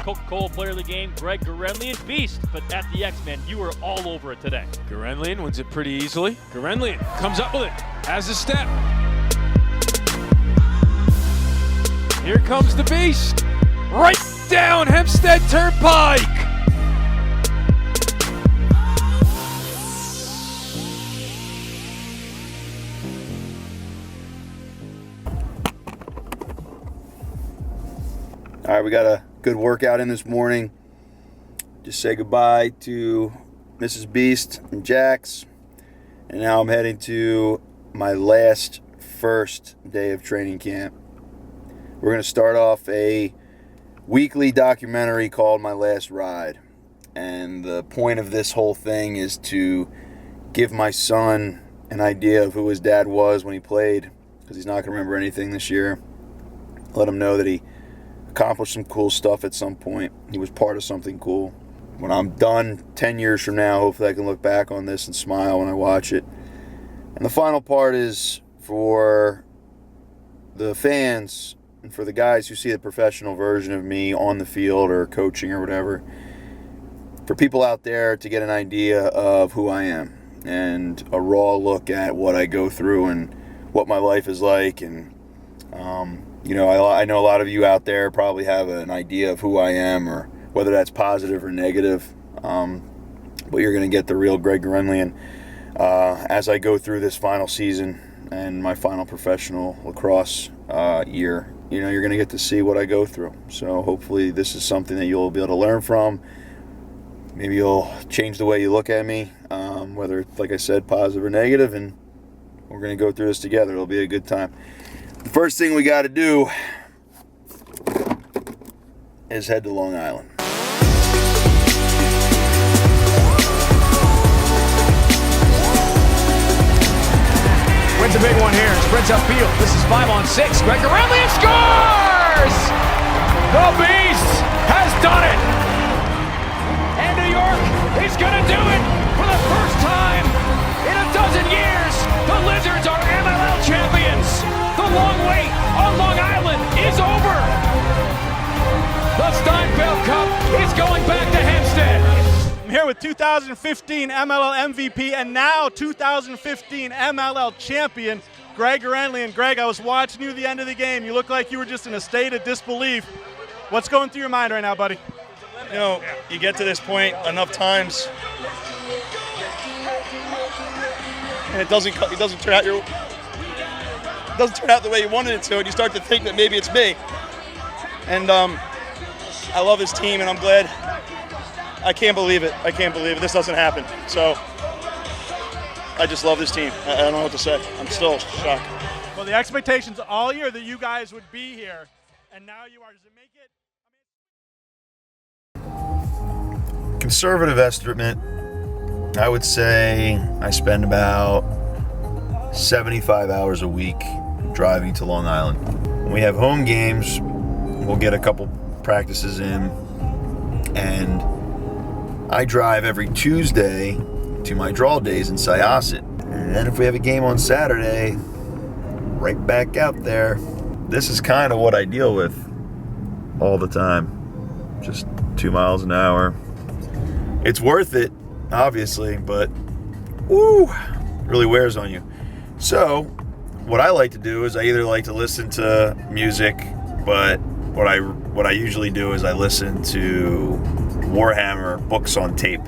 Coca-Cola Player of the Game, Greg Gurenlian. Beast, but at the X-Men, you were all over it today. Gurenlian wins it pretty easily. Gurenlian comes up with it, has a step. Here comes the Beast. Right down Hempstead Turnpike. All right, we got a good workout in this morning. Just say goodbye to Mrs. Beast and Jax. And now I'm heading to my first day of training camp. We're going to start off a weekly documentary called My Last Ride. And the point of this whole thing is to give my son an idea of who his dad was when he played, because he's not going to remember anything this year. Let him know that he accomplished some cool stuff at some point. He was part of something cool. When I'm done 10 years from now, hopefully I can look back on this and smile when I watch it. And the final part is for the fans and for the guys who see the professional version of me on the field or coaching or whatever, for people out there to get an idea of who I am and a raw look at what I go through and what my life is like. And you know, I know a lot of you out there probably have an idea of who I am, or whether that's positive or negative. But you're going to get the real Greg Gurenlian as I go through this final season and my final professional lacrosse year. You know, you're going to get to see what I go through. So hopefully this is something that you'll be able to learn from. Maybe you'll change the way you look at me, whether it's, like I said, positive or negative, and we're going to go through this together. It'll be a good time. The first thing we got to do is head to Long Island. Wins a big one here. Sprints upfield. This is 5-on-6. Greg Gurenlian scores! The Beast has done it! And New York is going to do it for the first time in a dozen years. The Lizards are MLL champions. The long wait on Long Island is over. The Steinfeld Cup is going back to Hempstead. I'm here with 2015 MLL MVP and now 2015 MLL champion, Greg Gurenlian. Greg, I was watching you at the end of the game. You look like you were just in a state of disbelief. What's going through your mind right now, buddy? You know, you get to this point enough times, and it doesn't turn out the way you wanted it to, and you start to think that maybe it's me. And I love this team, and I'm glad. I can't believe it. This doesn't happen. So I just love this team. I don't know what to say. I'm still shocked. Well, the expectations all year that you guys would be here, and now you are. Does it make it? Conservative estimate, I would say I spend about 75 hours a week driving to Long Island. When we have home games, we'll get a couple practices in, and I drive every Tuesday to my draw days in Syosset. And then if we have a game on Saturday, right back out there. This is kind of what I deal with all the time. Just 2 miles an hour. It's worth it, obviously, but woo, really wears on you. So what I like to do is I either like to listen to music, but what I usually do is I listen to Warhammer books on tape.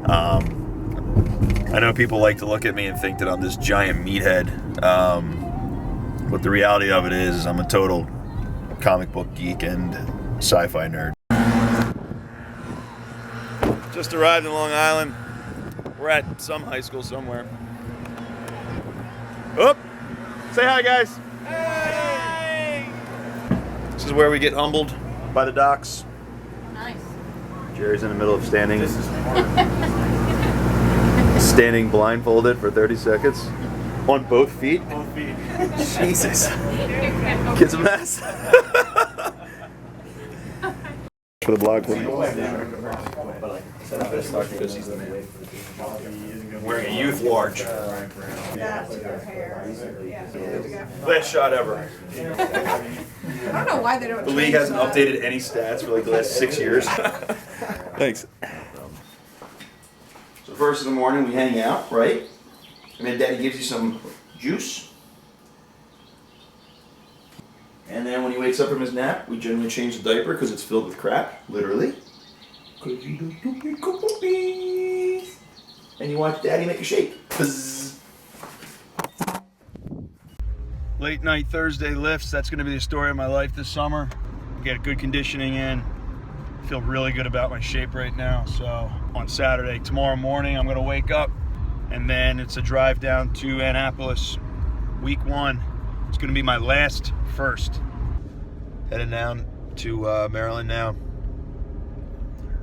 I know people like to look at me and think that I'm this giant meathead, but the reality of it is I'm a total comic book geek and sci-fi nerd. Just arrived in Long Island. We're at some high school somewhere. Oh, say hi, guys. Hey! This is where we get humbled by the docks. Nice. Jerry's in the middle of standing blindfolded for 30 seconds. On both feet? Both feet. Jesus. Kid's a mess. For the blog. I'm wearing a youth large. That's your hair. Yeah. Best shot ever. I don't know why they don't. The league hasn't updated any stats for like the last 6 years. Thanks. So first in the morning we hang out, right? And then Daddy gives you some juice. And then when he wakes up from his nap, we generally change the diaper because it's filled with crap, literally. And you watch Daddy make a shake. Buzz. Late night Thursday lifts, that's going to be the story of my life this summer. Get good conditioning in. Feel really good about my shape right now. So on Saturday, tomorrow morning, I'm going to wake up and then it's a drive down to Annapolis. Week 1. It's going to be my last first. Heading down to Maryland now.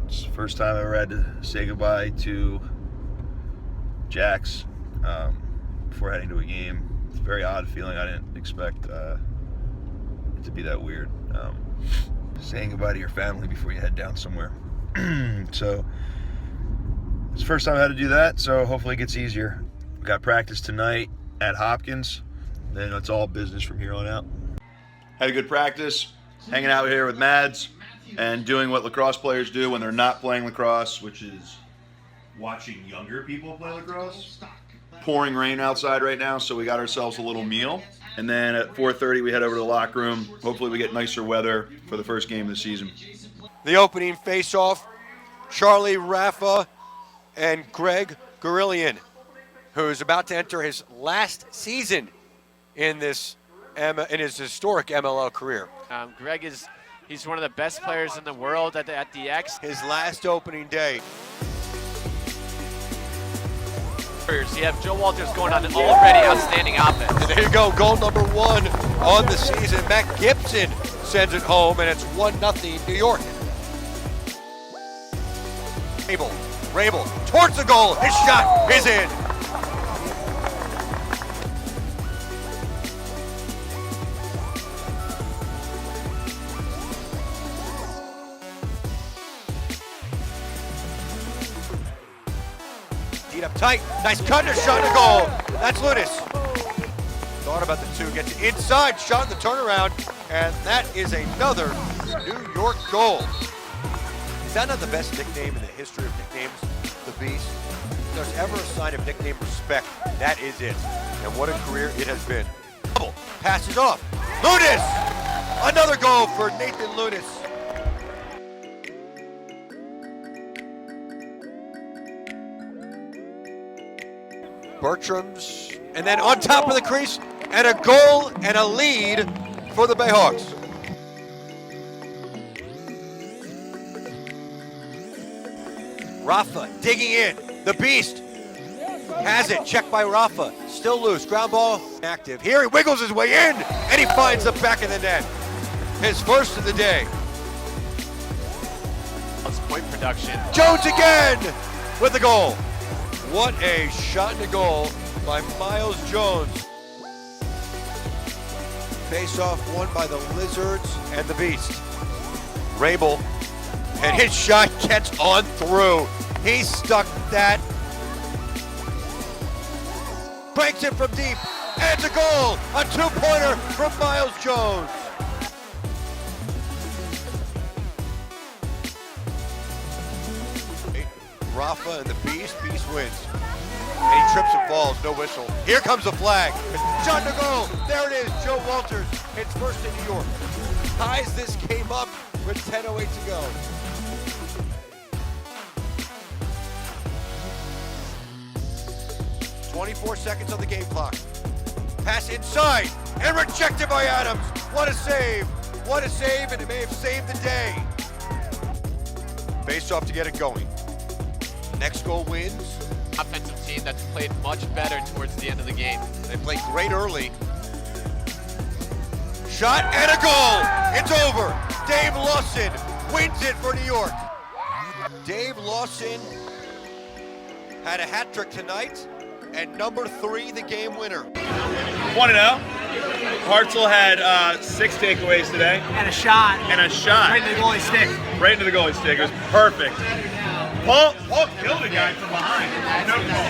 It's the first time I ever had to say goodbye to Jax before heading to a game. It's a very odd feeling. I didn't expect it to be that weird. Saying goodbye to your family before you head down somewhere. So it's the first time I had to do that, so hopefully it gets easier. We got practice tonight at Hopkins. Then it's all business from here on out. Had a good practice, hanging out here with Mads and doing what lacrosse players do when they're not playing lacrosse, which is watching younger people play lacrosse. Pouring rain outside right now, so we got ourselves a little meal. And then at 4:30 we head over to the locker room. Hopefully we get nicer weather for the first game of the season. The opening face-off, Charlie Raffa and Greg Gurenlian, who is about to enter his last season in his historic MLL career. Greg he's one of the best players in the world at the X. His last opening day. You have Joe Walters going on an already outstanding offense. And there you go, goal number 1 on the season. Matt Gibson sends it home, and it's 1-0 New York. Rabel towards the goal. His shot is in. Up tight, nice cut and a shot and a goal. That's Lunis. Thought about the two, gets it inside, shot in the turnaround, and that is another New York goal. Is that not the best nickname in the history of nicknames? The Beast. If there's ever a sign of nickname respect, that is it. And what a career it has been. Double, passes off. Lunis! Another goal for Nathan Lunis. Bertram's, and then on top of the crease, and a goal and a lead for the Bayhawks. Rafa digging in, the Beast has it, checked by Rafa, still loose, ground ball active. Here he wiggles his way in, and he finds the back of the net. His first of the day. Point production. Jones again with the goal. What a shot and a goal by Miles Jones. Face-off won by the Lizards and the Beast. Rabel, and his shot gets on through. He stuck that. Breaks it from deep, and it's a goal. A two-pointer from Miles Jones. Rafa and the Beast wins. And he trips and falls, no whistle. Here comes the flag. Shot to goal. There it is, Joe Walters. It's first in New York. Ties this game up with 10:08 to go. .24 seconds on the game clock. Pass inside and rejected by Adams. What a save. What a save, and it may have saved the day. Face off to get it going. Next goal wins. Offensive team that's played much better towards the end of the game. They played great early. Shot and a goal. It's over. Dave Lawson wins it for New York. Dave Lawson had a hat trick tonight, and number 3, the game winner. 1-0. Hartzell had 6 takeaways today. And a shot. Right into the goalie stick. Right into the goalie stick. It was perfect. Paul killed a guy from behind. No goal.